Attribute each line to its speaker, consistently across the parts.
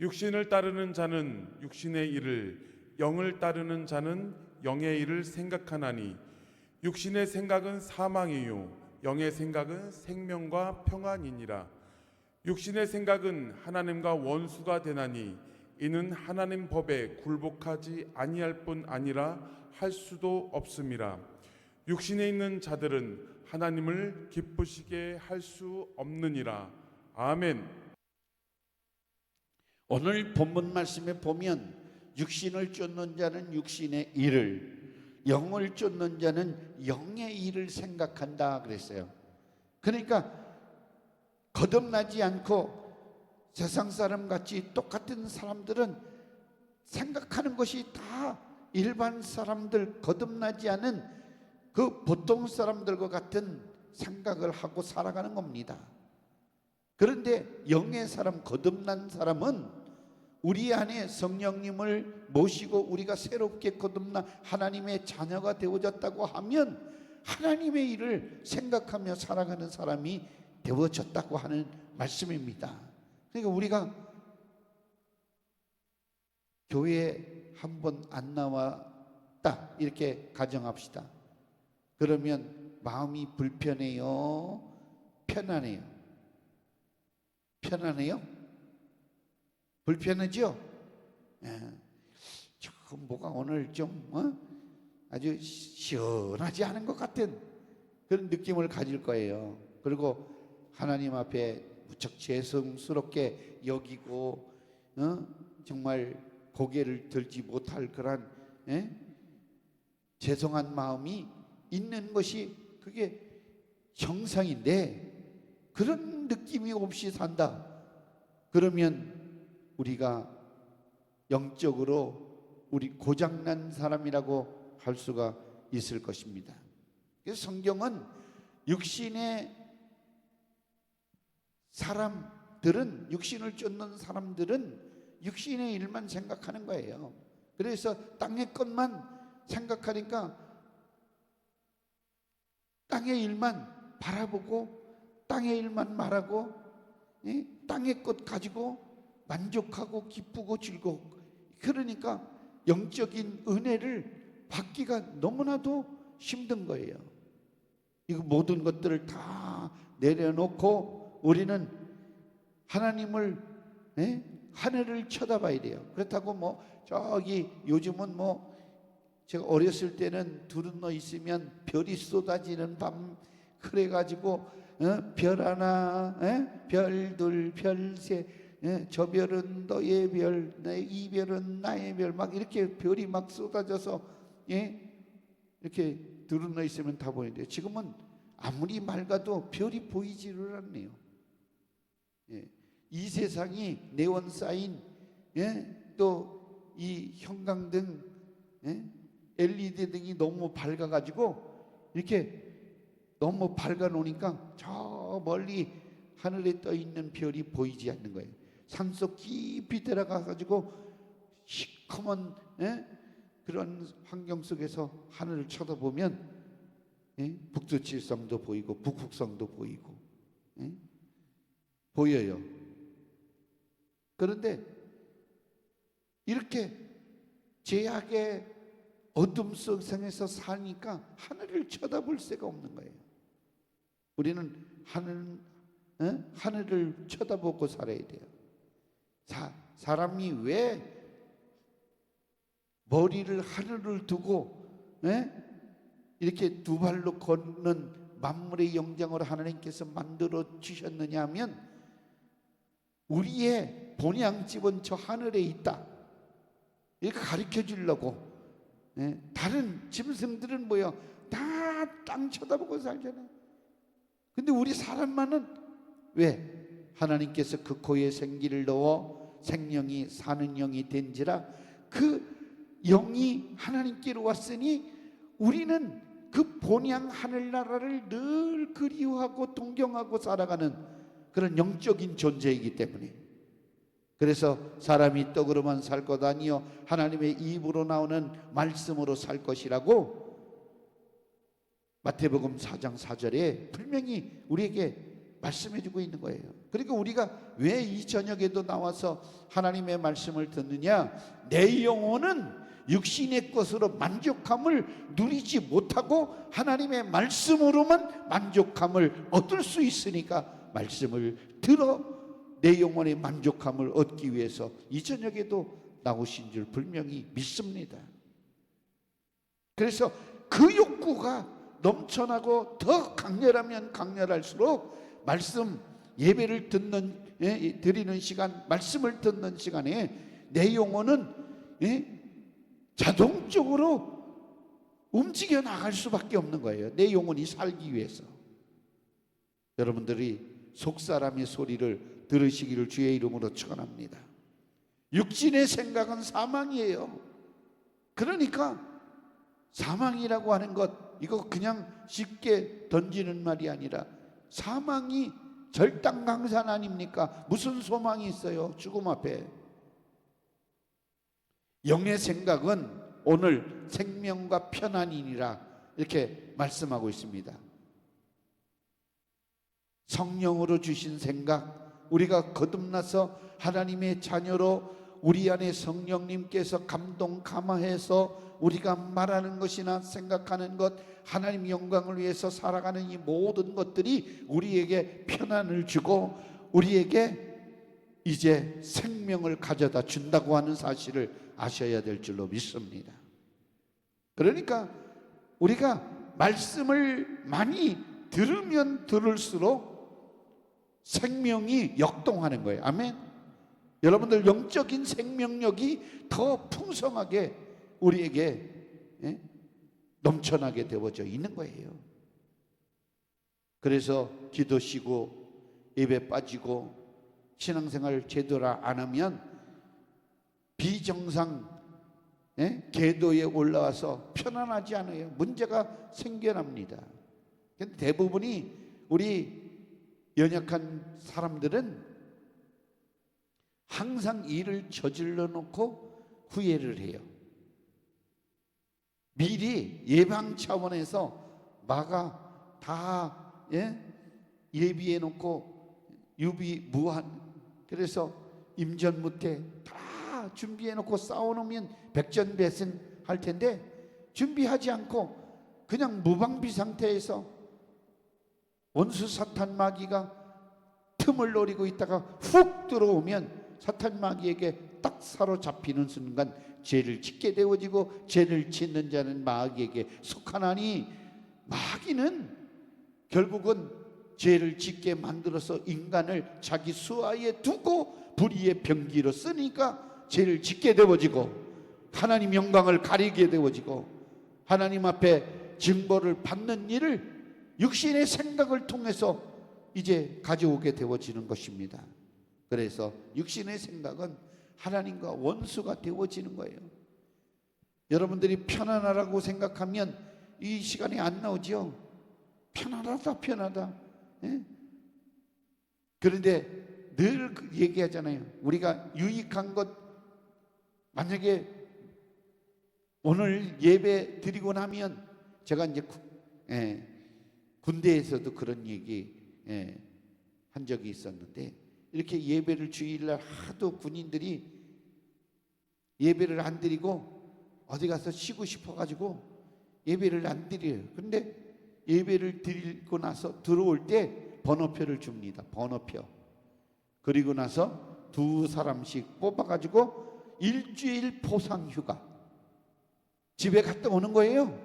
Speaker 1: 육신을 따르는 자는 육신의 일을, 영을 따르는 자는 영의 일을 생각하나니 육신의 생각은 사망이요 영의 생각은 생명과 평안이니라. 육신의 생각은 하나님과 원수가 되나니 이는 하나님 법에 굴복하지 아니할 뿐 아니라 할 수도 없음이라. 육신에 있는 자들은 하나님을 기쁘시게 할 수 없느니라. 아멘.
Speaker 2: 오늘 본문 말씀에 보면 육신을 쫓는 자는 육신의 일을, 영을 쫓는 자는 영의 일을 생각한다 그랬어요. 그러니까 거듭나지 않고 세상 사람 같이 똑같은 사람들은 생각하는 것이 다 일반 사람들, 거듭나지 않은 그 보통 사람들과 같은 생각을 하고 살아가는 겁니다. 그런데 영의 사람, 거듭난 사람은 우리 안에 성령님을 모시고 우리가 새롭게 거듭나 하나님의 자녀가 되어졌다고 하면 하나님의 일을 생각하며 살아가는 사람이 되어졌다고 하는 말씀입니다. 그러니까 우리가 교회에 한 번 안 나왔다 이렇게 가정합시다. 그러면 마음이 불편해요? 편안해요? 편안해요? 불편하죠? 뭐가 오늘 좀 아주 시원하지 않은 것 같은 그런 느낌을 가질 거예요. 그리고 하나님 앞에 무척 죄송스럽게 여기고 정말 고개를 들지 못할 그런 죄송한 마음이 있는 것이 그게 정상인데, 그런 느낌이 없이 산다 그러면 우리가 영적으로 우리 고장난 사람이라고 할 수가 있을 것입니다. 그래서 성경은 육신의 사람들은, 육신을 쫓는 사람들은 육신의 일만 생각하는 거예요. 그래서 땅의 것만 생각하니까 땅의 일만 바라보고 땅의 일만 말하고 땅의 것 가지고 만족하고 기쁘고 즐겁고, 그러니까 영적인 은혜를 받기가 너무나도 힘든 거예요. 이거 모든 것들을 다 내려놓고 우리는 하나님을 하늘을 쳐다봐야 돼요. 그렇다고 뭐 저기 요즘은 뭐 제가 어렸을 때는 두루누워 있으면 별이 쏟아지는 밤 그래가지고 별 하나, 별 둘, 별 셋, 저 별은 너의 별, 이 별은 나의 별, 막 이렇게 별이 막 쏟아져서 이렇게 두루누워 있으면 다 보이는데, 지금은 아무리 맑아도 별이 보이지를 않네요. 이 세상이 네온 사인, 또 이 형광등, LED 등이 너무 밝아가지고 이렇게 너무 밝아 놓으니까 저 멀리 하늘에 떠 있는 별이 보이지 않는 거예요. 산속 깊이 들어가가지고 시커먼 그런 환경 속에서 하늘을 쳐다보면 북두칠성도 보이고 북극성도 보이고 보여요. 그런데 이렇게 죄악의 어둠 속에서 사니까 하늘을 쳐다볼 새가 없는 거예요. 우리는 하늘을 쳐다보고 살아야 돼요. 사람이 왜 머리를 하늘을 두고 이렇게 두 발로 걷는 만물의 영장으로 하나님께서 만들어 주셨느냐 하면 우리의 본향집은 저 하늘에 있다 이렇게 가르쳐 주려고. 다른 짐승들은 뭐요? 다 땅 쳐다보고 살잖아요. 근데 우리 사람만은 왜? 하나님께서 그 코에 생기를 넣어 생명이 사는 영이 된지라, 그 영이 하나님께로 왔으니 우리는 그 본향 하늘나라를 늘 그리워하고 동경하고 살아가는 그런 영적인 존재이기 때문에, 그래서 사람이 떡으로만 살 것 아니요 하나님의 입으로 나오는 말씀으로 살 것이라고 마태복음 4장 4절에 분명히 우리에게 말씀해주고 있는 거예요. 그리고 우리가 왜 이 저녁에도 나와서 하나님의 말씀을 듣느냐? 내 영혼은 육신의 것으로 만족함을 누리지 못하고 하나님의 말씀으로만 만족함을 얻을 수 있으니까 말씀을 들어 내 영혼의 만족함을 얻기 위해서 이 저녁에도 나오신 줄 분명히 믿습니다. 그래서 그 욕구가 넘쳐나고 더 강렬하면 강렬할수록 말씀 예배를 드리는 시간, 말씀을 듣는 시간에 내 영혼은 자동적으로 움직여 나갈 수밖에 없는 거예요. 내 영혼이 살기 위해서. 여러분들이 속사람의 소리를 들으시기를 주의 이름으로 축원합니다. 육신의 생각은 사망이에요. 그러니까 사망이라고 하는 것, 이거 그냥 쉽게 던지는 말이 아니라 사망이 절단강산 아닙니까? 무슨 소망이 있어요? 죽음 앞에. 영의 생각은 오늘 생명과 편안이니라 이렇게 말씀하고 있습니다. 성령으로 주신 생각, 우리가 거듭나서 하나님의 자녀로 우리 안에 성령님께서 감동 감화해서 우리가 말하는 것이나 생각하는 것, 하나님 영광을 위해서 살아가는 이 모든 것들이 우리에게 편안을 주고 우리에게 이제 생명을 가져다 준다고 하는 사실을 아셔야 될 줄로 믿습니다. 그러니까 우리가 말씀을 많이 들으면 들을수록 생명이 역동하는 거예요. 아멘. 여러분들 영적인 생명력이 더 풍성하게 우리에게 넘쳐나게 되어져 있는 거예요. 그래서 기도 쉬고 예배 빠지고 신앙생활 제대로 안 하면 비정상 궤도에 올라와서 편안하지 않아요. 문제가 생겨납니다. 근데 대부분이 우리 연약한 사람들은 항상 일을 저질러 놓고 후회를 해요. 미리 예방 차원에서 마가 다 예비해 놓고 유비무한, 그래서 임전무태 다 준비해 놓고 쌓아놓으면 백전백승 할 텐데 준비하지 않고 그냥 무방비 상태에서 원수 사탄 마귀가 틈을 노리고 있다가 훅 들어오면 사탄 마귀에게 딱 사로잡히는 순간 죄를 짓게 되어지고 죄를 짓는 자는 마귀에게 속하나니 마귀는 결국은 죄를 짓게 만들어서 인간을 자기 수하에 두고 불의의 병기로 쓰니까 죄를 짓게 되어지고 하나님 영광을 가리게 되어지고 하나님 앞에 징벌을 받는 일을 육신의 생각을 통해서 이제 가져오게 되어지는 것입니다. 그래서 육신의 생각은 하나님과 원수가 되어지는 거예요. 여러분들이 편안하라고 생각하면 이 시간이 안 나오죠. 편안하다 편하다. 그런데 늘 얘기하잖아요. 우리가 유익한 것, 만약에 오늘 예배 드리고 나면 제가 이제 군대에서도 그런 얘기 한 적이 있었는데, 이렇게 예배를 주일날 하도 군인들이 예배를 안 드리고 어디 가서 쉬고 싶어가지고 예배를 안 드려요. 근데 예배를 드리고 나서 들어올 때 번호표를 줍니다. 번호표. 그리고 나서 2사람씩 뽑아가지고 일주일 포상휴가 집에 갔다 오는 거예요.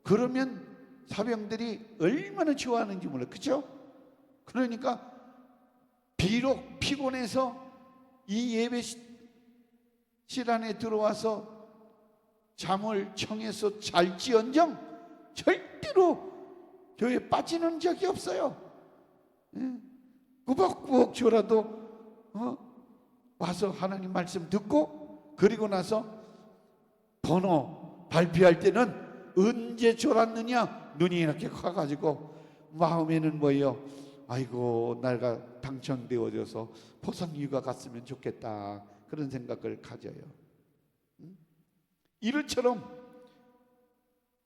Speaker 2: 그러면 사병들이 얼마나 좋아하는지 몰라요. 그렇죠? 그러니까 비록 피곤해서 이 예배실 안에 들어와서 잠을 청해서 잘지언정 절대로 교회에 빠지는 적이 없어요. 꾸벅꾸벅 졸아도 와서 하나님 말씀 듣고, 그리고 나서 번호 발표할 때는 언제 졸았느냐 눈이 이렇게 커가지고 마음에는 뭐예요? 아이고, 내가 당첨되어져서 포상휴가 갔으면 좋겠다, 그런 생각을 가져요. 이를처럼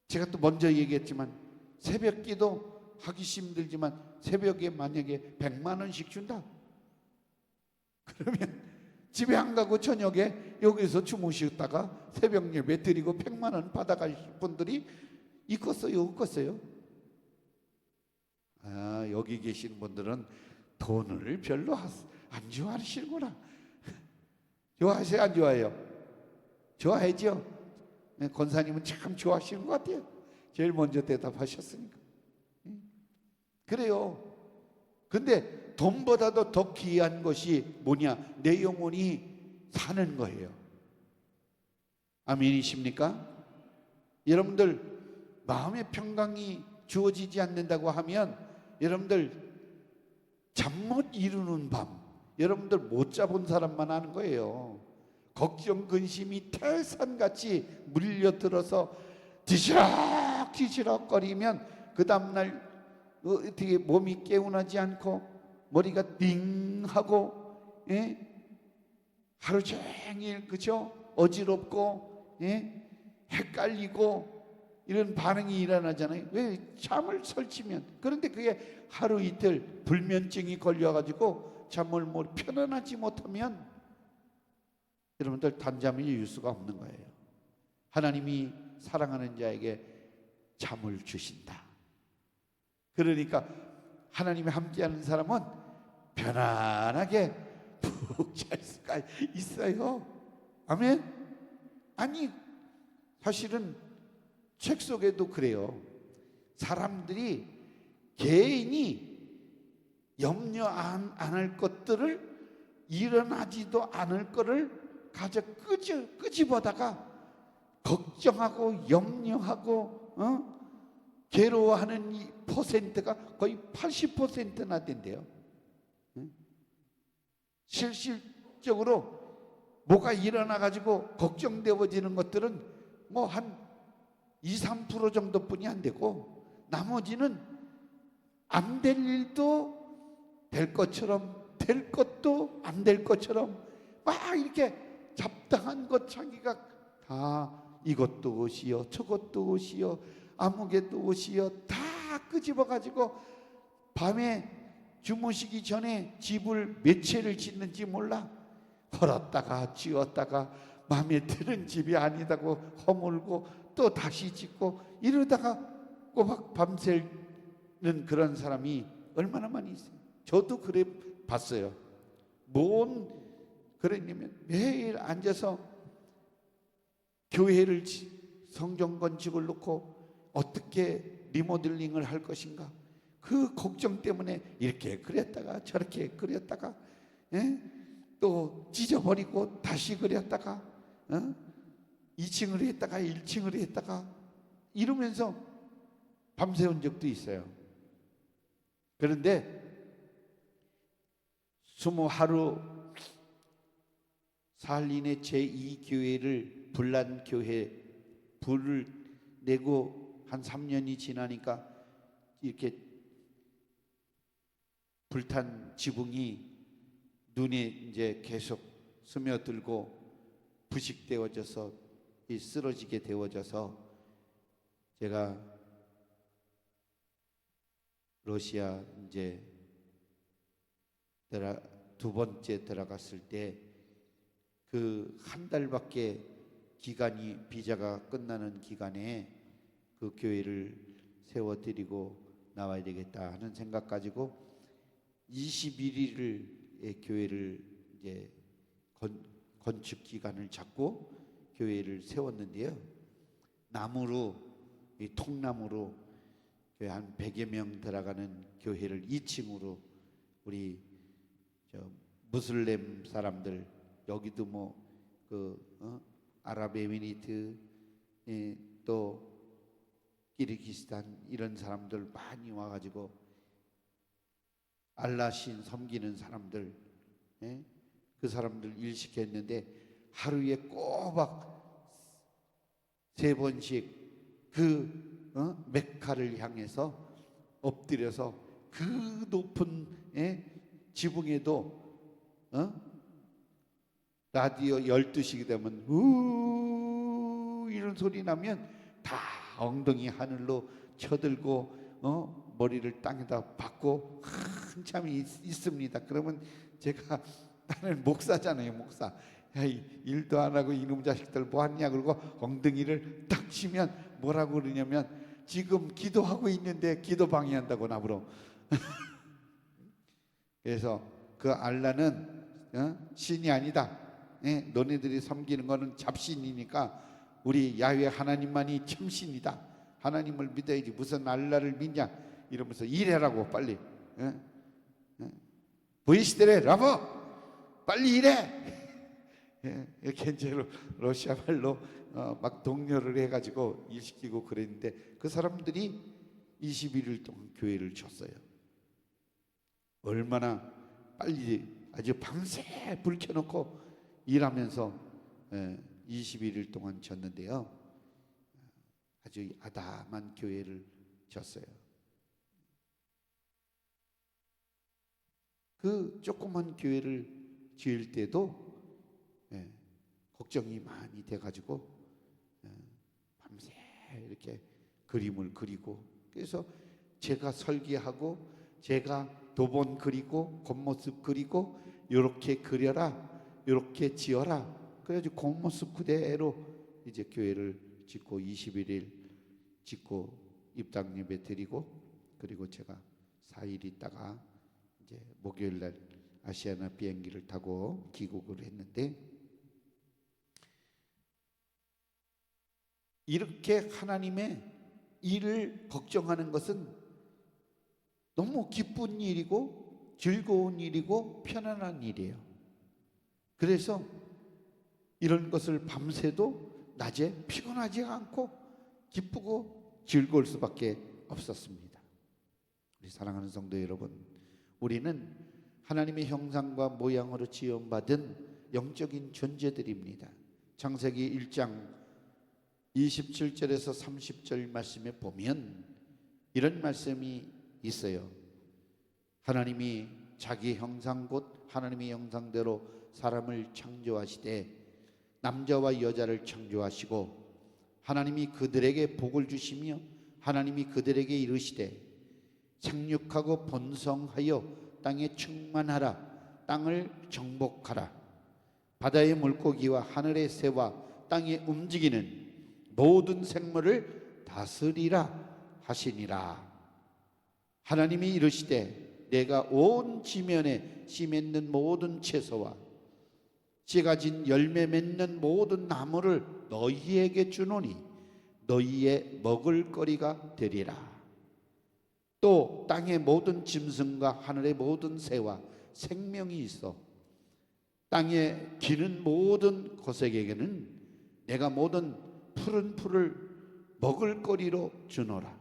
Speaker 2: 제가 또 먼저 얘기했지만 새벽기도 하기 힘들지만 새벽에 만약에 100만 원씩 준다. 그러면 집에 안 가고 저녁에 여기서 주무시다가 새벽 예배 드리고 100만 원 받아갈 분들이 있겠어요, 없겠어요? 아, 여기 계신 분들은 돈을 별로 안 좋아하시는구나. 좋아하세요, 안 좋아해요? 좋아하죠? 네, 권사님은 참 좋아하시는 것 같아요. 제일 먼저 대답하셨으니까. 그래요. 근데 돈보다도 더 귀한 것이 뭐냐? 내 영혼이 사는 거예요. 아멘이십니까? 여러분들 마음의 평강이 주어지지 않는다고 하면 여러분들 잠 못 이루는 밤, 여러분들 못 자본 사람만 하는 거예요. 걱정 근심이 태산같이 물려들어서 뒤시락뒤시락 거리면 그 다음날 어떻게 몸이 개운하지 않고 머리가 띵하고, 예? 하루 종일 그죠? 어지럽고, 예? 헷갈리고 이런 반응이 일어나잖아요. 왜? 잠을 설치면. 그런데 그게 하루 이틀 불면증이 걸려가지고 잠을 편안하지 못하면 여러분들 단잠을 이룰 수가 없는 거예요. 하나님이 사랑하는 자에게 잠을 주신다. 그러니까 하나님이 함께하는 사람은 편안하게 푹 잘 수가 있어요. 아멘. 아니 사실은 책 속에도 그래요. 사람들이 개인이 염려 안 할 것들을 일어나지도 않을 거를 가져 끄집어다가 걱정하고 염려하고 괴로워하는 이 퍼센트가 거의 80%나 된대요. 실질적으로 뭐가 일어나 가지고 걱정되어지는 것들은 뭐 한 2, 3% 정도뿐이 안 되고 나머지는 안 될 일도 될 것처럼 될 것도 안 될 것처럼 막 이렇게 잡다한 것 자기가 다 이것도 옷이요 저것도 옷이요 아무개도 옷이요 다 끄집어 가지고 밤에 주무시기 전에 집을 몇 채를 짓는지 몰라. 헐었다가 지었다가 마음에 드는 집이 아니다고 허물고 또 다시 짓고 이러다가 꼬박 밤새는 그런 사람이 얼마나 많이 있어요. 저도 그래 봤어요. 뭔 그러냐면 매일 앉아서 교회를 성경 건축을 놓고 어떻게 리모델링을 할 것인가 그 걱정 때문에 이렇게 그렸다가 저렇게 그렸다가, 예? 또 찢어버리고 다시 그렸다가 2층을 했다가 1층을 했다가 이러면서 밤새운 적도 있어요. 그런데 20하루 사흘 이내 제2교회를 불난교회 불을 내고 한 3년이 지나니까 이렇게 불탄 지붕이 눈에 이제 계속 스며들고 부식되어져서 쓰러지게 되어져서 제가 러시아 이제 두 번째 들어갔을 때 그 한 달밖에 기간이 비자가 끝나는 기간에 그 교회를 세워드리고 나와야 되겠다 하는 생각 가지고 21일을 교회를 이제 건축 기간을 잡고 교회를 세웠는데요. 나무로 이 통나무로 한 100여 명 들어가는 교회를 2층으로 우리 무슬림 사람들 여기도 뭐 아랍에미리트 또 키르기스탄 이런 사람들 많이 와가지고 알라신 섬기는 사람들, 그 사람들 일시켰는데 하루에 꼬박 3번씩 그 메카를 향해서 엎드려서 그 높은 지붕에도 라디오 12시가 되면 이런 소리 나면 다 엉덩이 하늘로 쳐들고 머리를 땅에다 박고 한참 있습니다. 그러면 제가 나는 목사잖아요, 목사. 야, 일도 안 하고 이놈 자식들 뭐 하냐 그러고 엉덩이를 딱 치면 뭐라고 그러냐면 지금 기도하고 있는데 기도 방해한다고 나보러. 그래서 그 알라는 신이 아니다. 너네들이 섬기는 거는 잡신이니까 우리 야훼 하나님만이 참신이다. 하나님을 믿어야지 무슨 알라를 믿냐 이러면서 일해라고 빨리. 보이시더래 라보 빨리 일해. 이렇게 이제 러시아 말로 막 독려를 해가지고 일시키고 그랬는데 그 사람들이 21일 동안 교회를 줬어요. 얼마나 빨리 아주 밤새 불 켜놓고 일하면서 21일 동안 졌는데요. 아주 아담한 교회를 졌어요. 그 조그만 교회를 지을 때도 걱정이 많이 돼가지고 밤새 이렇게 그림을 그리고 그래서 제가 설계하고 제가 도본 그리고 겉모습 그리고 이렇게 그려라 이렇게 지어라 그래가지고 겉모습 그대로 이제 교회를 짓고 21일 짓고 입당 예배 드리고 그리고 제가 4일 있다가 이제 목요일 날 아시아나 비행기를 타고 귀국을 했는데 이렇게 하나님의 일을 걱정하는 것은 너무 기쁜 일이고 즐거운 일이고 편안한 일이에요. 그래서 이런 것을 밤새도 낮에 피곤하지 않고 기쁘고 즐거울 수밖에 없었습니다. 우리 사랑하는 성도 여러분, 우리는 하나님의 형상과 모양으로 지음받은 영적인 존재들입니다. 창세기 1장 27절에서 30절 말씀에 보면 이런 말씀이 있어요. 하나님이 자기 형상 곧 하나님의 형상대로 사람을 창조하시되 남자와 여자를 창조하시고 하나님이 그들에게 복을 주시며 하나님이 그들에게 이르시되 생육하고 번성하여 땅에 충만하라 땅을 정복하라 바다의 물고기와 하늘의 새와 땅에 움직이는 모든 생물을 다스리라 하시니라. 하나님이 이르시되 내가 온 지면에 씨 맺는 모든 채소와 씨 가진 열매 맺는 모든 나무를 너희에게 주노니 너희의 먹을 거리가 되리라. 또 땅의 모든 짐승과 하늘의 모든 새와 생명이 있어 땅에 기는 모든 것에게는 내가 모든 푸른 풀을 먹을 거리로 주노라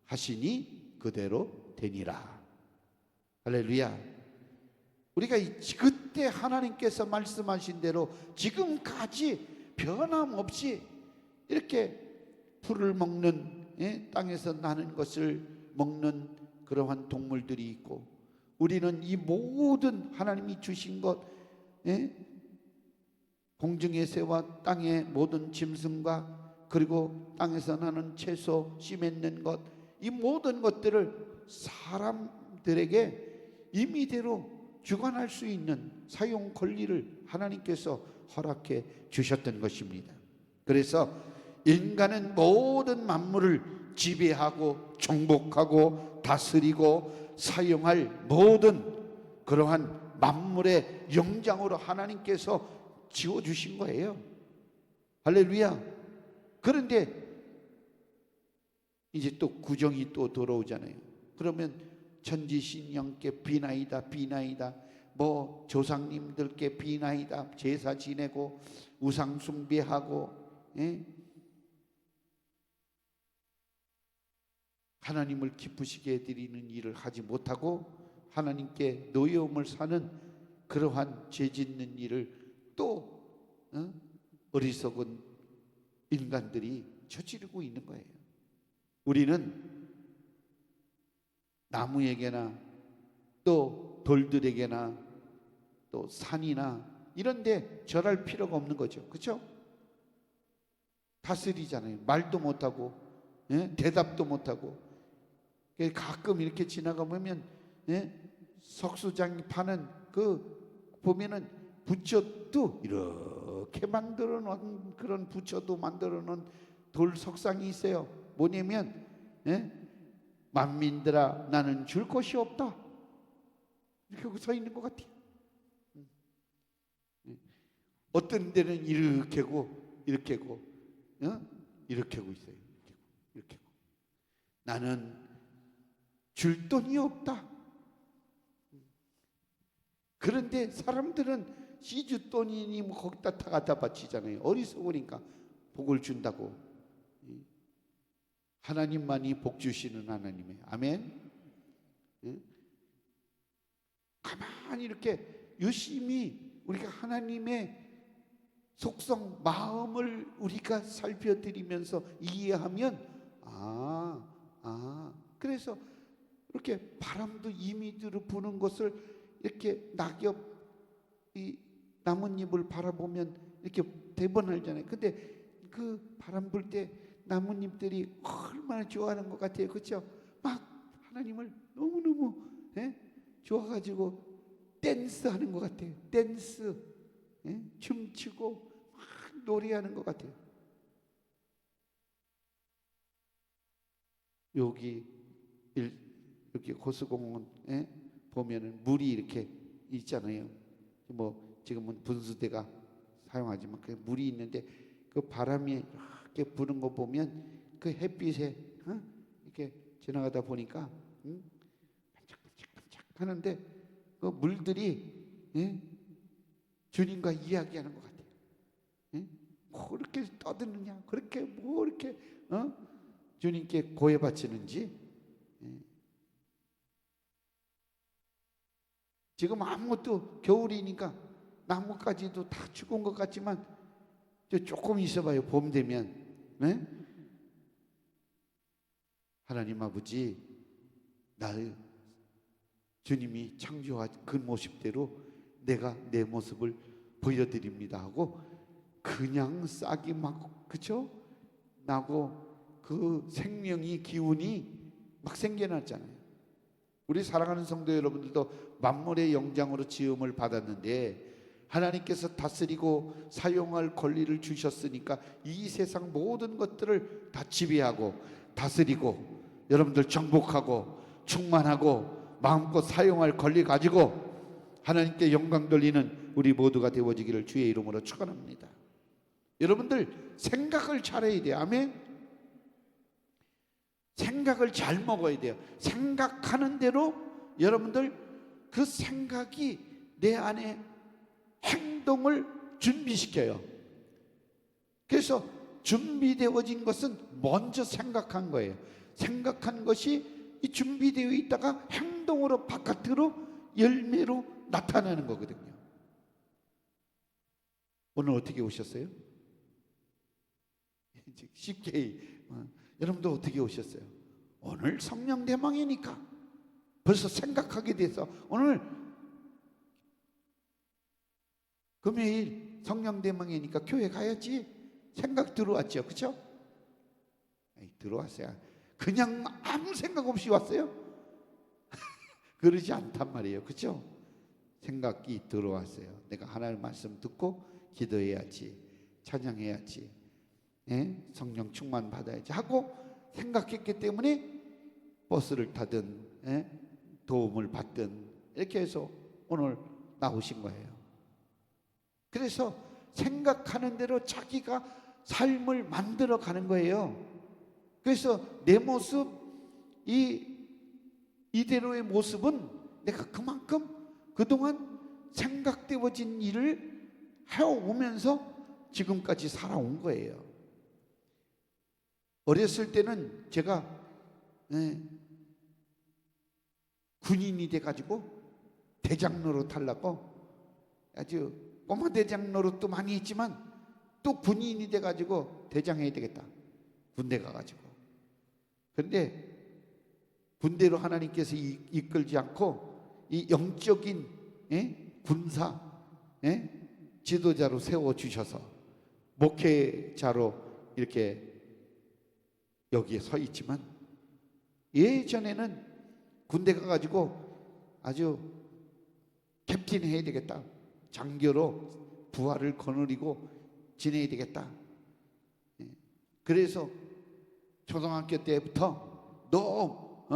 Speaker 2: 하시니 그대로 되니라. 할렐루야. 우리가 그때 하나님께서 말씀하신 대로 지금까지 변함없이 이렇게 풀을 먹는 땅에서 나는 것을 먹는 그러한 동물들이 있고 우리는 이 모든 하나님이 주신 것 공중의 새와 땅의 모든 짐승과 그리고 땅에서 나는 채소 씨 맺는 것 이 모든 것들을 사람들에게 임의대로 주관할 수 있는 사용 권리를 하나님께서 허락해 주셨던 것입니다. 그래서 인간은 모든 만물을 지배하고 정복하고 다스리고 사용할 모든 그러한 만물의 영장으로 하나님께서 지어주신 거예요. 할렐루야. 그런데 이제 또 구정이 또 돌아오잖아요. 그러면 천지신령께 비나이다 비나이다 뭐 조상님들께 비나이다 제사 지내고 우상 숭배하고 하나님을 기쁘시게 해드리는 일을 하지 못하고 하나님께 노여움을 사는 그러한 죄짓는 일을 또 어리석은 인간들이 저지르고 있는 거예요. 우리는 나무에게나 또 돌들에게나 또 산이나 이런 데 절할 필요가 없는 거죠. 그렇죠? 다스리잖아요. 말도 못하고 대답도 못하고 가끔 이렇게 지나가 보면 석수장이 파는 그 보면은 부처도 이렇게 만들어 놓은 그런 부처도 만들어 놓은 돌 석상이 있어요. 뭐냐면 만민들아 나는 줄 것이 없다 이렇게 서 있는 것 같아요. 어떤 데는 이렇게 하고 이렇게 하고 이렇게 하고 있어요. 이렇게 하고. 나는 줄 돈이 없다. 그런데 사람들은 시주돈이니 뭐 거기다 다 갖다 바치잖아요. 어리석으니까 복을 준다고. 하나님만이 복 주시는 하나님이에요. 아멘. 가만히 이렇게 열심히 우리가 하나님의 속성 마음을 우리가 살펴드리면서 이해하면 그래서 이렇게 바람도 임의대로 부는 것을 이렇게 낙엽 이 나뭇잎을 바라보면 이렇게 대번하잖아요. 근데 그 바람 불 때 나뭇잎들이 얼마나 좋아하는 것 같아요. 그렇죠? 막 하나님을 너무너무 좋아가지고 댄스하는 것 같아요. 댄스 춤추고 막 노래하는 것 같아요. 여기 호수공원에 보면은 물이 이렇게 있잖아요. 뭐 지금은 분수대가 사용하지만 그 물이 있는데 그 바람이 이렇게 부는 거 보면 그 햇빛에 이렇게 지나가다 보니까 반짝반짝 하는데 그 물들이 주님과 이야기하는 것 같아요. 뭐 그렇게 떠드느냐, 그렇게 뭐 이렇게 주님께 고해 바치는지. 지금 아무것도 겨울이니까 나뭇가지도 다 죽은 것 같지만 조금 있어봐요. 봄 되면 하나님 아버지 나의 주님이 창조한 그 모습대로 내가 내 모습을 보여드립니다 하고 그냥 싹이 막 그쵸? 나고 그 생명이 기운이 막 생겨났잖아요. 우리 사랑하는 성도 여러분들도 만물의 영장으로 지음을 받았는데 하나님께서 다스리고 사용할 권리를 주셨으니까 이 세상 모든 것들을 다 지배하고 다스리고 여러분들 정복하고 충만하고 마음껏 사용할 권리 가지고 하나님께 영광 돌리는 우리 모두가 되어지기를 주의 이름으로 축원합니다. 여러분들 생각을 잘해야 돼요. 아멘. 생각을 잘 먹어야 돼요. 생각하는 대로 여러분들 그 생각이 내 안에 행동을 준비시켜요. 그래서 준비되어진 것은 먼저 생각한 거예요. 생각한 것이 이 준비되어 있다가 행동으로 바깥으로 열매로 나타나는 거거든요. 오늘 어떻게 오셨어요? 쉽게 여러분도 어떻게 오셨어요? 오늘 성령 대망이니까 벌써 생각하게 돼서 오늘 금요일 성령 대망이니까 교회 가야지 생각 들어왔죠. 그렇죠? 들어왔어요. 그냥 아무 생각 없이 왔어요? 그러지 않단 말이에요. 그렇죠? 생각이 들어왔어요. 내가 하나님 말씀 듣고 기도해야지, 찬양해야지, 성령 충만 받아야지 하고 생각했기 때문에 버스를 타든 도움을 받든 이렇게 해서 오늘 나오신 거예요. 그래서 생각하는 대로 자기가 삶을 만들어 가는 거예요. 그래서 내 모습 이대로의 모습은 내가 그만큼 그동안 생각되어진 일을 해오면서 지금까지 살아온 거예요. 어렸을 때는 제가 군인이 돼가지고 대장 노릇하려고 아주 꼬마 대장 노릇도 많이 했지만 또 군인이 돼가지고 대장 해야 되겠다. 군대 가가지고. 그런데 군대로 하나님께서 이끌지 않고 이 영적인 군사 지도자로 세워주셔서 목회자로 이렇게 여기에 서 있지만 예전에는 군대 가가지고 아주 캡틴 해야 되겠다, 장교로 부하를 거느리고 지내야 되겠다. 그래서 초등학교 때부터 너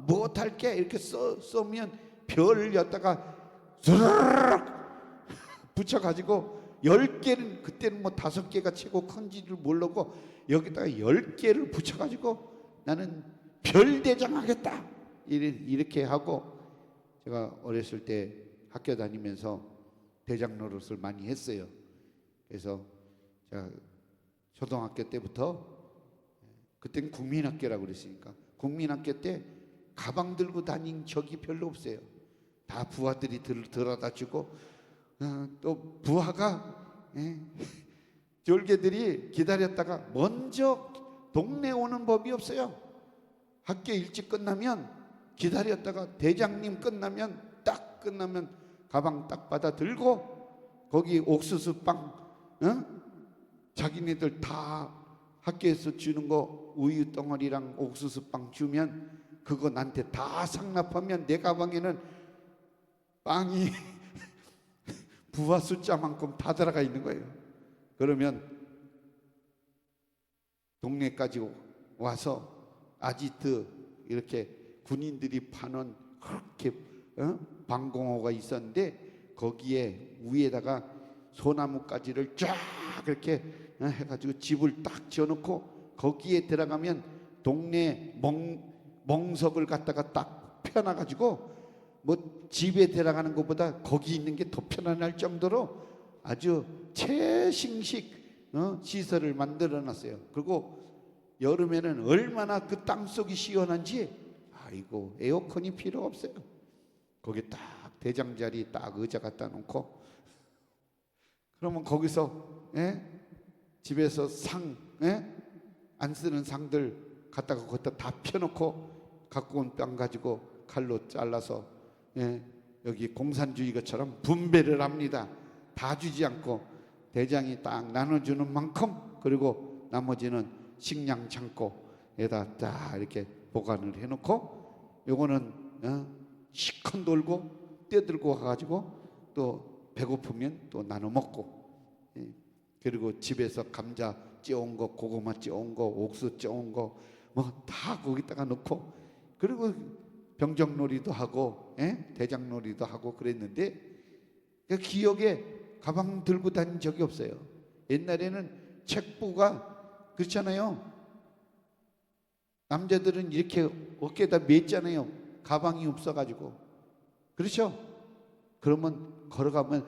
Speaker 2: 못할게 이렇게 쏘면 별을 엿다가 스르륵 붙여가지고 10개는, 그때는 뭐 5개가 최고 큰지를 모르고 여기다가 10개를 붙여가지고 나는 별대장 하겠다 이렇게 하고, 제가 어렸을 때 학교 다니면서 대장 노릇을 많이 했어요. 그래서 제가 초등학교 때부터, 그때는 국민학교라고 그랬으니까 국민학교 때 가방 들고 다닌 적이 별로 없어요. 다 부하들이 들어다 주고, 또 부하가 졸개들이 기다렸다가 먼저 동네 오는 법이 없어요. 학교 일찍 끝나면 기다렸다가 대장님 끝나면 가방 딱 받아 들고 거기 옥수수빵, 자기네들 다 학교에서 주는 거 우유 덩어리랑 옥수수빵 주면 그거 나한테 다 상납하면 내 가방에는 빵이 부하 숫자만큼 다 들어가 있는 거예요. 그러면 동네까지 와서 아지트 이렇게 군인들이 파는 그렇게 방공호가 있었는데 거기에 위에다가 소나무가지를 쫙 이렇게 해가지고 집을 딱 지어놓고 거기에 들어가면 동네 멍석을 갖다가 딱 펴놔가지고 뭐 집에 들어가는 것보다 거기 있는 게 더 편안할 정도로 아주 최신식 시설을 만들어놨어요. 그리고 여름에는 얼마나 그 땅속이 시원한지, 아이고 에어컨이 필요 없어요. 거기 딱 대장자리 딱 의자 갖다 놓고, 그러면 거기서 집에서 안 쓰는 상들 갖다가 거기다 다 펴놓고 갖고 온 빵 가지고 칼로 잘라서 여기 공산주의 것처럼 분배를 합니다. 다 주지 않고 대장이 딱 나눠주는 만큼, 그리고 나머지는 식량 창고에다 딱 이렇게 보관을 해놓고, 요거는 시컨 돌고 떼들고 와가지고 또 배고프면 또 나눠 먹고, 그리고 집에서 감자 쪄온 거, 고구마 쪄온 거, 옥수 쪄온 거 뭐 다 거기다가 넣고, 그리고 병정놀이도 하고 대장놀이도 하고 그랬는데, 그 기억에 가방 들고 다닌 적이 없어요. 옛날에는 책부가 그렇잖아요. 남자들은 이렇게 어깨에다 맸잖아요. 가방이 없어가지고. 그렇죠? 그러면 걸어가면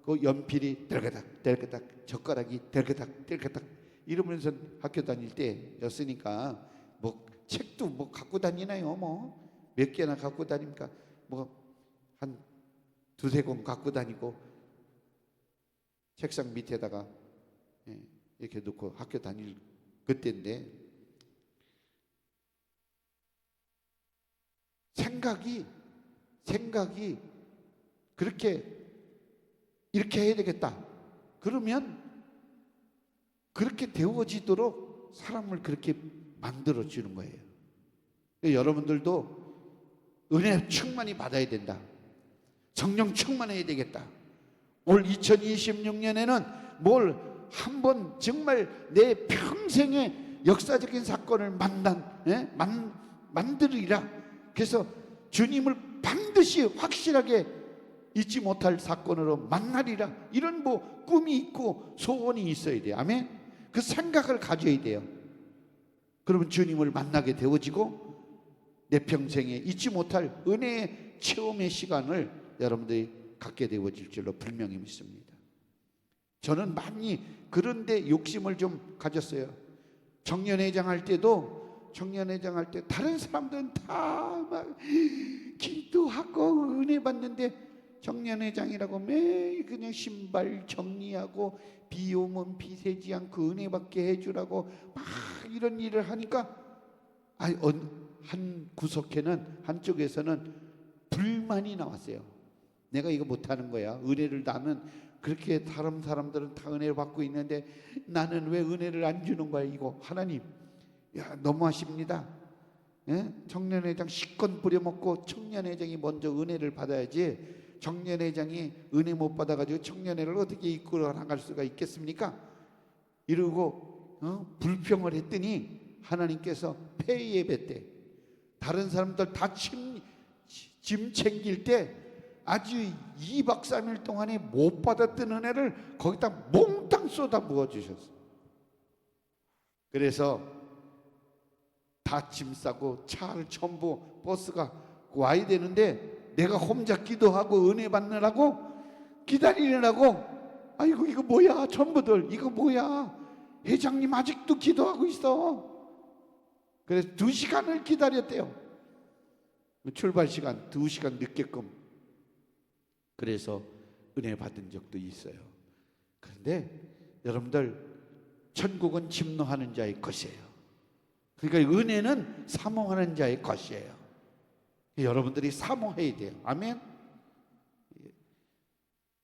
Speaker 2: 그 연필이 델그닥 젓가락이 델그닥 이러면서 학교 다닐 때였으니까 뭐 책도 뭐 갖고 다니나요? 뭐 몇 개나 갖고 다닙니까? 뭐 한 두세 권 갖고 다니고 책상 밑에다가 이렇게 놓고 학교 다닐 그때인데, 생각이 그렇게 이렇게 해야 되겠다 그러면 그렇게 되어지도록 사람을 그렇게 만들어 주는 거예요. 여러분들도 은혜 충만히 받아야 된다. 성령 충만해야 되겠다. 올 2026년에는 뭘 한번 정말 내 평생의 역사적인 사건을 만들으리라. 그래서 주님을 반드시 확실하게 잊지 못할 사건으로 만나리라. 이런 뭐 꿈이 있고 소원이 있어야 돼요. 아멘. 그 생각을 가져야 돼요. 그러면 주님을 만나게 되어지고 내 평생에 잊지 못할 은혜의 체험의 시간을 여러분들이 갖게 되어질 줄로 분명히 믿습니다. 저는 많이 그런데 욕심을 좀 가졌어요. 청년회장 할 때도, 청년회장 할 때 다른 사람들은 다 막 기도하고 은혜 받는데 청년회장이라고 매일 그냥 신발 정리하고 비 오면 비 새지 않고 은혜 받게 해주라고 막 이런 일을 하니까 한 구석에는, 한쪽에서는 불만이 나왔어요. 내가 이거 못하는 거야. 은혜를 나는 그렇게 다른 사람들은 다 은혜를 받고 있는데 나는 왜 은혜를 안 주는 거야? 이거 하나님, 야 너무하십니다. 청년회장 시건 부려먹고 청년회장이 먼저 은혜를 받아야지 청년회장이 은혜 못 받아가지고 청년회를 어떻게 이끌어 나갈 수가 있겠습니까? 이러고 불평을 했더니 하나님께서 폐 예배 때 다른 사람들 다 짐 챙길 때 아주 2박 3일 동안에 못 받았던 은혜를 거기다 몽땅 쏟아 부어주셨어요. 그래서 다 짐 싸고 차를 전부 버스가 와야 되는데 내가 혼자 기도하고 은혜 받느라고 기다리느라고 아이고 이거 뭐야 전부들 이거 뭐야 회장님 아직도 기도하고 있어. 그래서 2시간을 기다렸대요. 출발 시간 2시간 늦게끔. 그래서 은혜 받은 적도 있어요. 그런데 여러분들 천국은 침노하는 자의 것이에요. 그러니까 은혜는 사모하는 자의 것이에요. 여러분들이 사모해야 돼요. 아멘.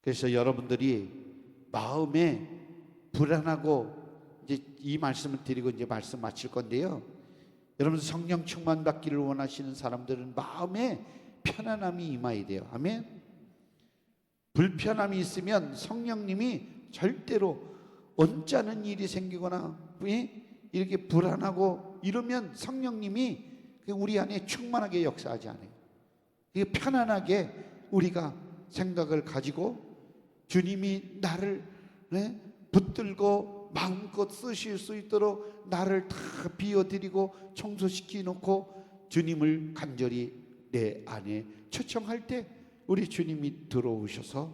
Speaker 2: 그래서 여러분들이 마음에 불안하고 이제 이 말씀을 드리고 이제 말씀 마칠 건데요. 여러분 성령 충만 받기를 원하시는 사람들은 마음에 편안함이 임해야 돼요. 아멘. 불편함이 있으면 성령님이 절대로 언짢은 일이 생기거나 이렇게 불안하고 이러면 성령님이 우리 안에 충만하게 역사하지 않아요. 이게 편안하게 우리가 생각을 가지고 주님이 나를 붙들고 마음껏 쓰실 수 있도록 나를 다 비워드리고 청소시켜 놓고 주님을 간절히 내 안에 초청할 때 우리 주님이 들어오셔서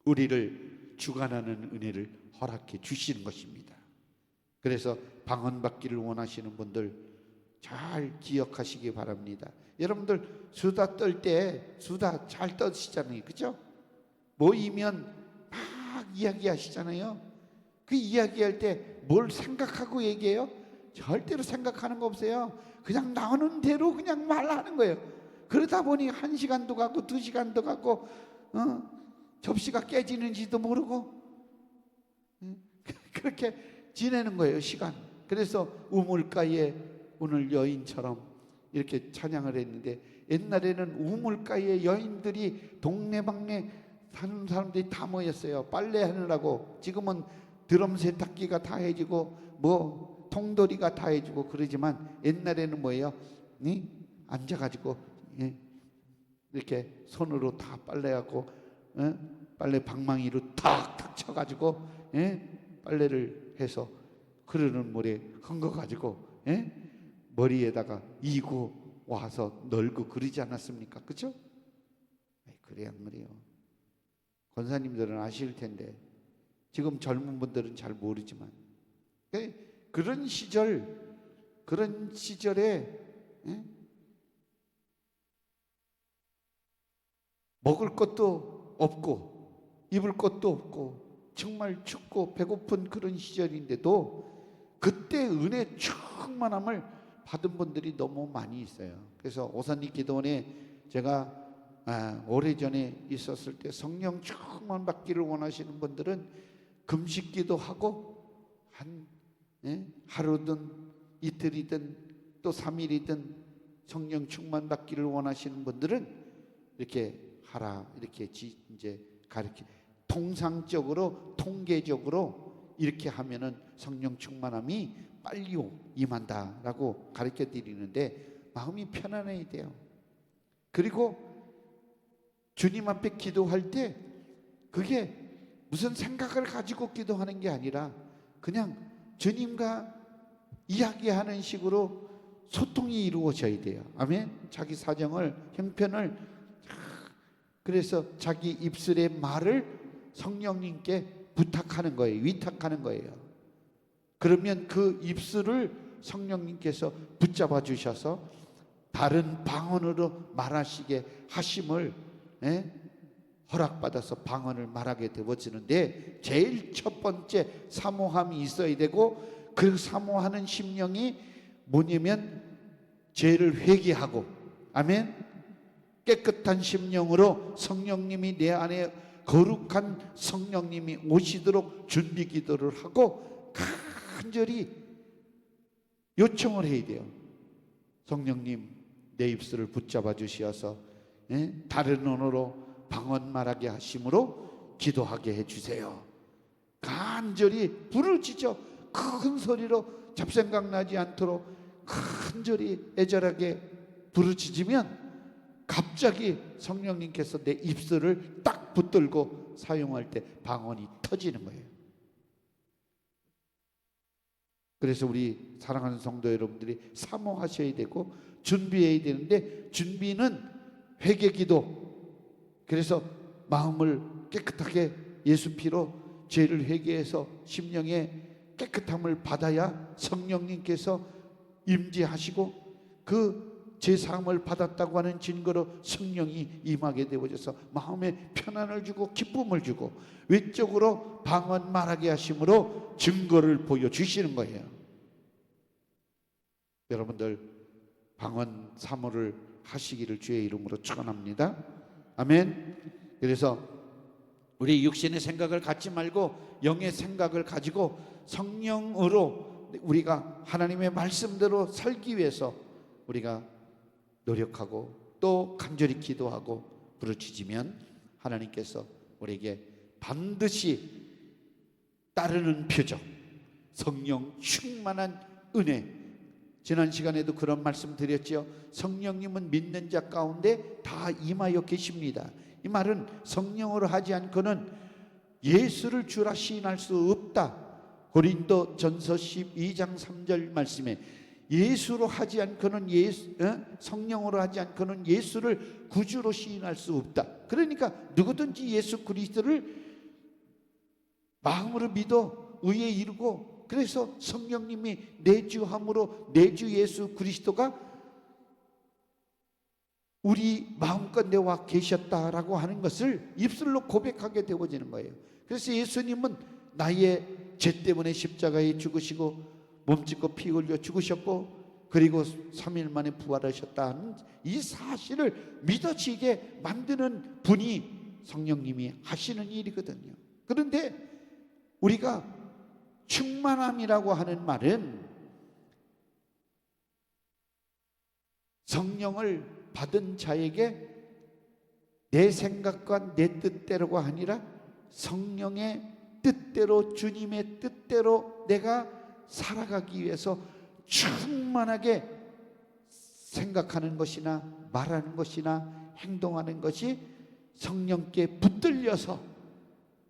Speaker 2: 우리를 주관하는 은혜를 허락해 주시는 것입니다. 그래서 방언받기를 원하시는 분들 잘 기억하시기 바랍니다. 여러분들 수다 떨 때 수다 잘 떠시잖아요. 그죠? 모이면 막 이야기하시잖아요. 그 이야기할 때 뭘 생각하고 얘기해요? 절대로 생각하는 거 없어요. 그냥 나오는 대로 그냥 말하는 거예요. 그러다 보니 1시간도 가고 2시간도 가고 접시가 깨지는지도 모르고 그렇게 지내는 거예요. 시간. 그래서 우물가에 오늘 여인처럼 이렇게 찬양을 했는데 옛날에는 우물가에 여인들이 동네방네 사는 사람들이 다 모였어요. 빨래하느라고. 지금은 드럼 세탁기가 다 해주고 뭐 통돌이가 다 해주고 그러지만 옛날에는 뭐예요? 앉아가지고 이렇게 손으로 다 빨래하고 빨래 방망이로 탁탁 쳐가지고 빨래를 해서 흐르는 물에 헹궈가지고 머리에다가 이고 와서 널고 그러지 않았습니까? 그렇죠? 그래야 안 그래요. 권사님들은 아실 텐데 지금 젊은 분들은 잘 모르지만 그런 시절에 먹을 것도 없고 입을 것도 없고 정말 춥고 배고픈 그런 시절인데도 그때 은혜 충만함을 받은 분들이 너무 많이 있어요. 그래서 오산리 기도원에 제가 오래전에 있었을 때 성령 충만 받기를 원하시는 분들은 금식기도 하고 하루든 이틀이든 또 3일이든 성령 충만 받기를 원하시는 분들은 이렇게 하라 이렇게 이제 가르쳐 통상적으로 통계적으로 이렇게 하면은 성령 충만함이 빨리 임한다라고 가르쳐 드리는데 마음이 편안해야 돼요. 그리고 주님 앞에 기도할 때 그게 무슨 생각을 가지고 기도하는 게 아니라 그냥 주님과 이야기하는 식으로 소통이 이루어져야 돼요. 아멘. 자기 사정을 형편을 그래서 자기 입술의 말을 성령님께 부탁하는 거예요. 위탁하는 거예요. 그러면 그 입술을 성령님께서 붙잡아 주셔서 다른 방언으로 말하시게 하심을 허락받아서 방언을 말하게 되어지는데 제일 첫 번째 사모함이 있어야 되고 그 사모하는 심령이 뭐냐면 죄를 회개하고 아멘 깨끗한 심령으로 성령님이 내 안에 거룩한 성령님이 오시도록 준비 기도를 하고 간절히 요청을 해야 돼요. 성령님 내 입술을 붙잡아 주시어서 다른 언어로 방언 말하게 하심으로 기도하게 해주세요. 간절히 부르짖어 큰 소리로 잡생각 나지 않도록 간절히 애절하게 부르짖으면 갑자기 성령님께서 내 입술을 딱 붙들고 사용할 때 방언이 터지는 거예요. 그래서 우리 사랑하는 성도 여러분들이 사모하셔야 되고 준비해야 되는데, 준비는 회개기도. 그래서 마음을 깨끗하게 예수 피로 죄를 회개해서 심령의 깨끗함을 받아야 성령님께서 임재하시고 그 제사함을 받았다고 하는 증거로 성령이 임하게 되어져서 마음에 편안을 주고 기쁨을 주고 외적으로 방언 말하게 하심으로 증거를 보여주시는 거예요. 여러분들 방언 사모를 하시기를 주의 이름으로 축원합니다. 아멘. 그래서 우리 육신의 생각을 갖지 말고 영의 생각을 가지고 성령으로 우리가 하나님의 말씀대로 살기 위해서 우리가 노력하고 또 간절히 기도하고 부르짖으면 하나님께서 우리에게 반드시 따르는 표적, 성령 충만한 은혜. 지난 시간에도 그런 말씀 드렸죠. 성령님은 믿는 자 가운데 다 임하여 계십니다. 이 말은 성령으로 하지 않고는 예수를 주라 시인할 수 없다. 고린도 전서 12장 3절 말씀에 예수로 하지 않고는 성령으로 하지 않고는 예수를 구주로 시인할 수 없다. 그러니까 누구든지 예수 그리스도를 마음으로 믿어 의에 이르고, 그래서 성령님이 내주함으로 내주 예수 그리스도가 우리 마음가운데 와 계셨다라고 하는 것을 입술로 고백하게 되어지는 거예요. 그래서 예수님은 나의 죄 때문에 십자가에 죽으시고 몸짓고 피 흘려 죽으셨고 그리고 3일 만에 부활하셨다는 이 사실을 믿어지게 만드는 분이 성령님이 하시는 일이거든요. 그런데 우리가 충만함이라고 하는 말은 성령을 받은 자에게 내 생각과 내 뜻대로가 아니라 성령의 뜻대로, 주님의 뜻대로 내가 살아가기 위해서 충만하게 생각하는 것이나 말하는 것이나 행동하는 것이 성령께 붙들려서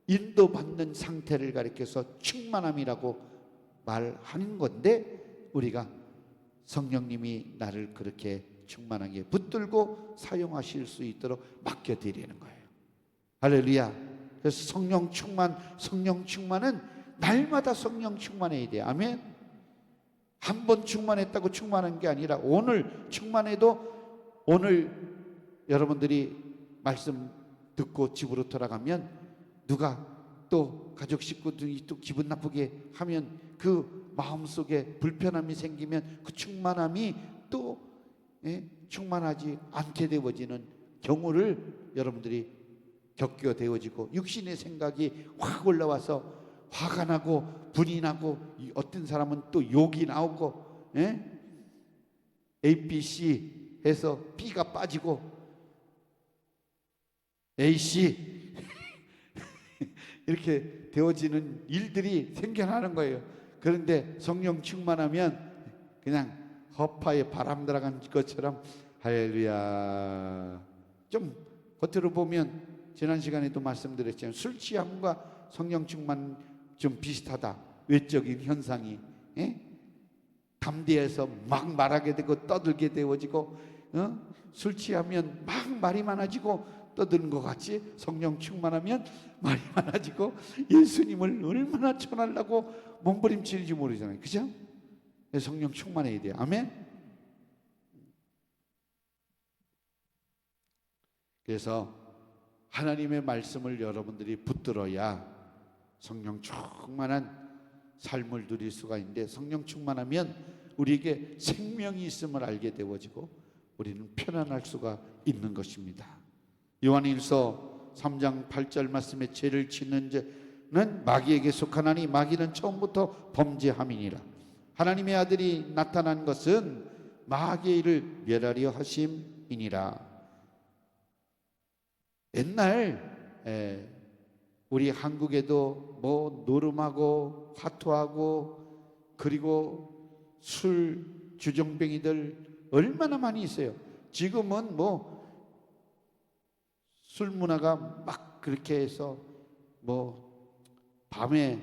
Speaker 2: 인도받는 상태를 가리켜서 충만함이라고 말하는 건데, 우리가 성령님이 나를 그렇게 충만하게 붙들고 사용하실 수 있도록 맡겨드리는 거예요. 할렐루야. 그래서 성령 충만은 날마다 성령 충만해야 돼요. 아멘. 한 번 충만했다고 충만한 게 아니라 오늘 충만해도 오늘 여러분들이 말씀 듣고 집으로 돌아가면 누가 또 가족 식구들이 또 기분 나쁘게 하면 그 마음속에 불편함이 생기면 그 충만함이 또 충만하지 않게 되어지는 경우를 여러분들이 겪게 되어지고, 육신의 생각이 확 올라와서 화가 나고 분이 나고, 어떤 사람은 또 욕이 나오고, A, B, C 해서 B가 빠지고 A, C 이렇게 되어지는 일들이 생겨나는 거예요. 그런데 성령 충만하면 그냥 허파에 바람 들어간 것처럼 할렐루야. 좀 겉으로 보면 지난 시간에도 말씀드렸지만 술 취함과 성령 충만 좀 비슷하다. 외적인 현상이 담대해서 막 말하게 되고 떠들게 되어지고, 술 취하면 막 말이 많아지고 떠드는 것 같이 성령 충만하면 말이 많아지고 예수님을 얼마나 전하려고 몸부림치는지 모르잖아요. 그죠? 성령 충만해야 돼요. 아멘. 그래서 하나님의 말씀을 여러분들이 붙들어야 성령 충만한 삶을 누릴 수가 있는데, 성령 충만하면 우리에게 생명이 있음을 알게 되어지고 우리는 편안할 수가 있는 것입니다. 요한일서 3장 8절 말씀에 죄를 짓는 자는 마귀에게 속하나니 마귀는 처음부터 범죄함이니라. 하나님의 아들이 나타난 것은 마귀의 일을 멸하려 하심이니라. 옛날 우리 한국에도 뭐 노름하고 화투하고 그리고 술 주정뱅이들 얼마나 많이 있어요. 지금은 뭐 술 문화가 막 그렇게 해서 뭐 밤에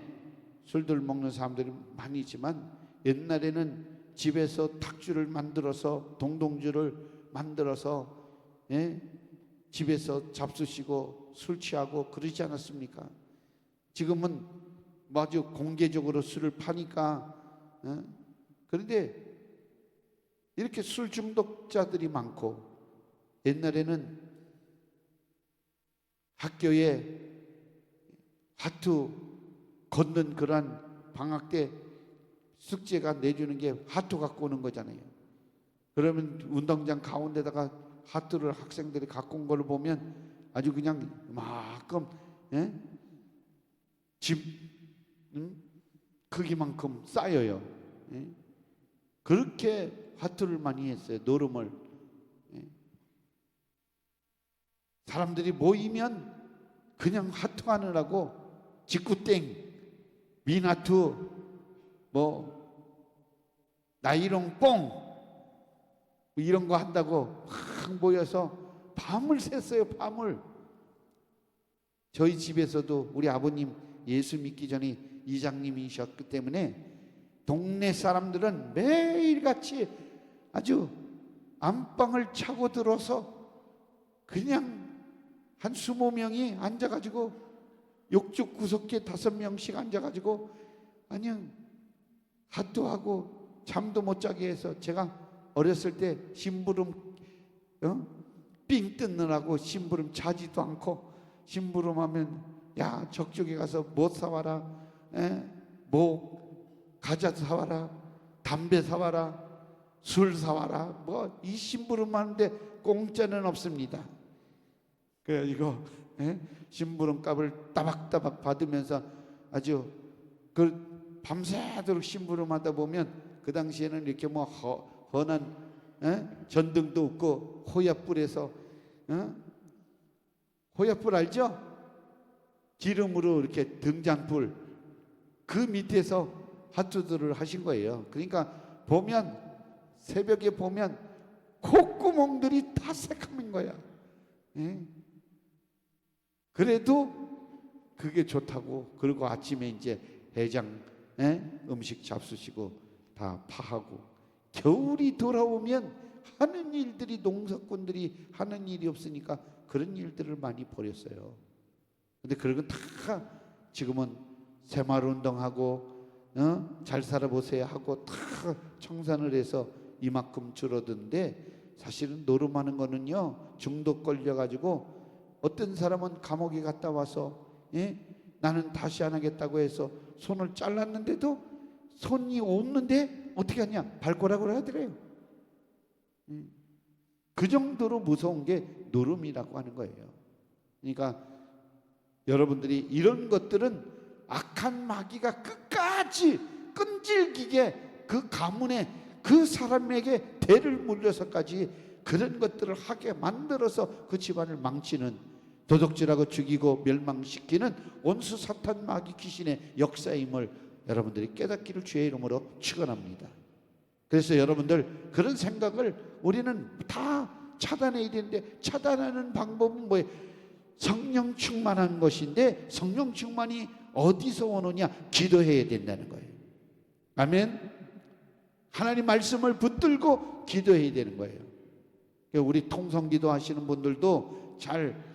Speaker 2: 술들 먹는 사람들이 많이 있지만, 옛날에는 집에서 탁주를 만들어서 동동주를 만들어서 집에서 잡수시고 술 취하고 그러지 않았습니까? 지금은 아주 공개적으로 술을 파니까. 그런데 이렇게 술 중독자들이 많고, 옛날에는 학교에 화투 걷는 그러한 방학 때 숙제가 내주는 게 화투 갖고 오는 거잖아요. 그러면 운동장 가운데다가 화투를 학생들이 갖고 온 걸 보면 아주 그냥 이만큼 집 크기만큼 쌓여요. 그렇게 화투를 많이 했어요. 노름을. 사람들이 모이면 그냥 화투하느라고 직구땡, 미나투, 뭐 나이롱 뽕 이런 거 한다고 막 모여서 밤을 샜어요. 밤을. 저희 집에서도 우리 아버님 예수 믿기 전에 이장님이셨기 때문에 동네 사람들은 매일같이 아주 안방을 차고 들어서 그냥 한 20명이 앉아가지고 욕조 구석에 5명씩 앉아가지고 그냥 화투하고 잠도 못 자게 해서, 제가 어렸을 때 심부름 삥 뜯느라고 심부름 자지도 않고, 심부름하면 야 저쪽에 가서 뭐 사와라, 뭐 과자 사와라, 담배 사와라, 술 사와라, 뭐 이 심부름 하는데 공짜는 없습니다. 그래가지고 심부름 값을 따박따박 받으면서 아주 그 밤새도록 심부름하다 보면, 그 당시에는 이렇게 뭐 헌한 전등도 없고 호약불에서 호약불 알죠? 기름으로 이렇게 등잔불 그 밑에서 화투들을 하신 거예요. 그러니까 보면 새벽에 보면 콧구멍들이 다 새카만 거야. 그래도 그게 좋다고. 그리고 아침에 이제 해장 음식 잡수시고 다 파하고, 겨울이 돌아오면 하는 일들이, 농사꾼들이 하는 일이 없으니까 그런 일들을 많이 벌였어요. 근데 그런 건 다 지금은 새마을운동하고 잘 살아보세요 하고 다 청산을 해서 이만큼 줄어든데, 사실은 노름하는 거는요 중독 걸려가지고 어떤 사람은 감옥에 갔다 와서 나는 다시 안 하겠다고 해서 손을 잘랐는데도 손이 없는데 어떻게 하냐, 발꼬락으로 하더래요. 그 정도로 무서운 게 노름이라고 하는 거예요. 그러니까 여러분들이 이런 것들은 악한 마귀가 끝까지 끈질기게 그 가문에 그 사람에게 대를 물려서까지 그런 것들을 하게 만들어서 그 집안을 망치는, 도둑질하고 죽이고 멸망시키는 원수 사탄 마귀 귀신의 역사임을 여러분들이 깨닫기를 주의 이름으로 축원합니다. 그래서 여러분들 그런 생각을 우리는 다 차단해야 되는데, 차단하는 방법은 뭐예요? 성령 충만한 것인데, 성령 충만이 어디서 오느냐? 기도해야 된다는 거예요. 아멘. 하나님 말씀을 붙들고 기도해야 되는 거예요. 우리 통성기도 하시는 분들도 잘,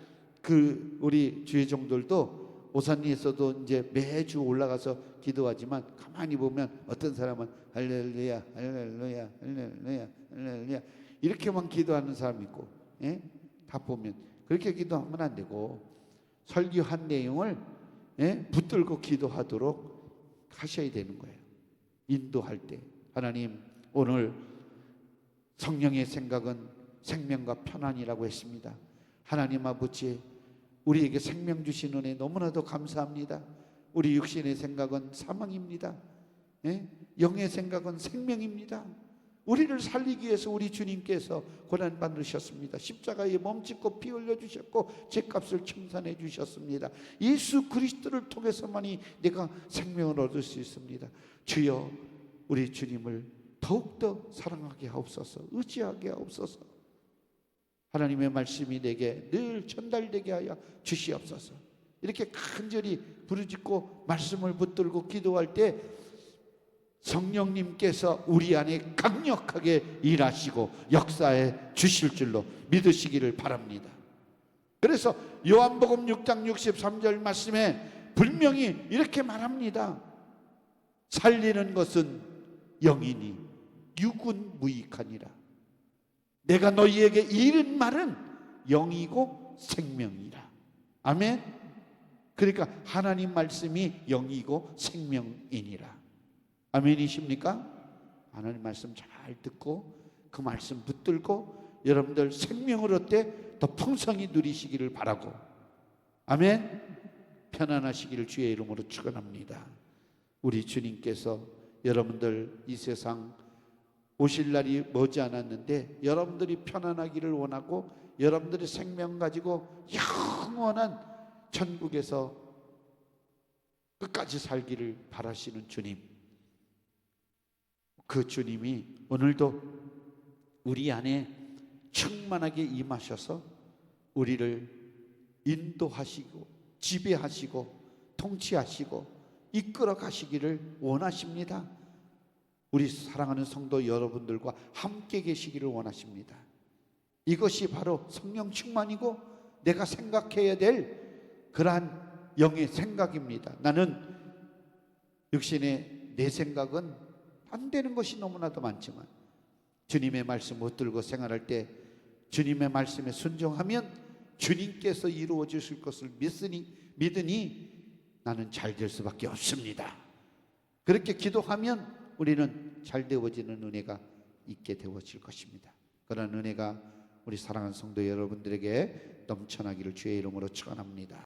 Speaker 2: 우리 주의 종들도 오산리에서도 이제 매주 올라가서 기도하지만, 가만히 보면 어떤 사람은 할렐루야 할렐루야 할렐루야 할렐루야 이렇게만 기도하는 사람이 있고, 다 보면 그렇게 기도하면 안 되고 설교한 내용을 붙들고 기도하도록 하셔야 되는 거예요. 인도할 때 하나님, 오늘 성령의 생각은 생명과 편안이라고 했습니다. 하나님 아버지, 우리에게 생명 주신 은혜 너무나도 감사합니다. 우리 육신의 생각은 사망입니다. 영의 생각은 생명입니다. 우리를 살리기 위해서 우리 주님께서 고난 받으셨습니다. 십자가에 몸짓고 피 흘려 주셨고 죄값을 청산해 주셨습니다. 예수 그리스도를 통해서만이 내가 생명을 얻을 수 있습니다. 주여, 우리 주님을 더욱더 사랑하게 하옵소서, 의지하게 하옵소서. 하나님의 말씀이 내게 늘 전달되게 하여 주시옵소서. 이렇게 간절히 부르짖고 말씀을 붙들고 기도할 때 성령님께서 우리 안에 강력하게 일하시고 역사해 주실 줄로 믿으시기를 바랍니다. 그래서 요한복음 6장 63절 말씀에 분명히 이렇게 말합니다. 살리는 것은 영이니 육은 무익하니라. 내가 너희에게 이른 말은 영이고 생명이라. 아멘. 그러니까 하나님 말씀이 영이고 생명이니라. 아멘이십니까? 하나님 말씀 잘 듣고 그 말씀 붙들고 여러분들 생명을 얻되 더 풍성히 누리시기를 바라고, 아멘. 편안하시기를 주의 이름으로 축원합니다. 우리 주님께서 여러분들 이 세상 오실 날이 머지 않았는데 여러분들이 편안하기를 원하고 여러분들이 생명 가지고 영원한 천국에서 끝까지 살기를 바라시는 주님, 그 주님이 오늘도 우리 안에 충만하게 임하셔서 우리를 인도하시고 지배하시고 통치하시고 이끌어 가시기를 원하십니다. 우리 사랑하는 성도 여러분들과 함께 계시기를 원하십니다. 이것이 바로 성령 충만이고 내가 생각해야 될 그러한 영의 생각입니다. 나는 육신의 내 생각은 안 되는 것이 너무나도 많지만 주님의 말씀 붙들고 생활할 때 주님의 말씀에 순종하면 주님께서 이루어 주실 것을 믿으니 나는 잘 될 수밖에 없습니다. 그렇게 기도하면 우리는 잘 되어지는 은혜가 있게 되어질 것입니다. 그런 은혜가 우리 사랑하는 성도 여러분들에게 넘쳐나기를 주의 이름으로 축원합니다.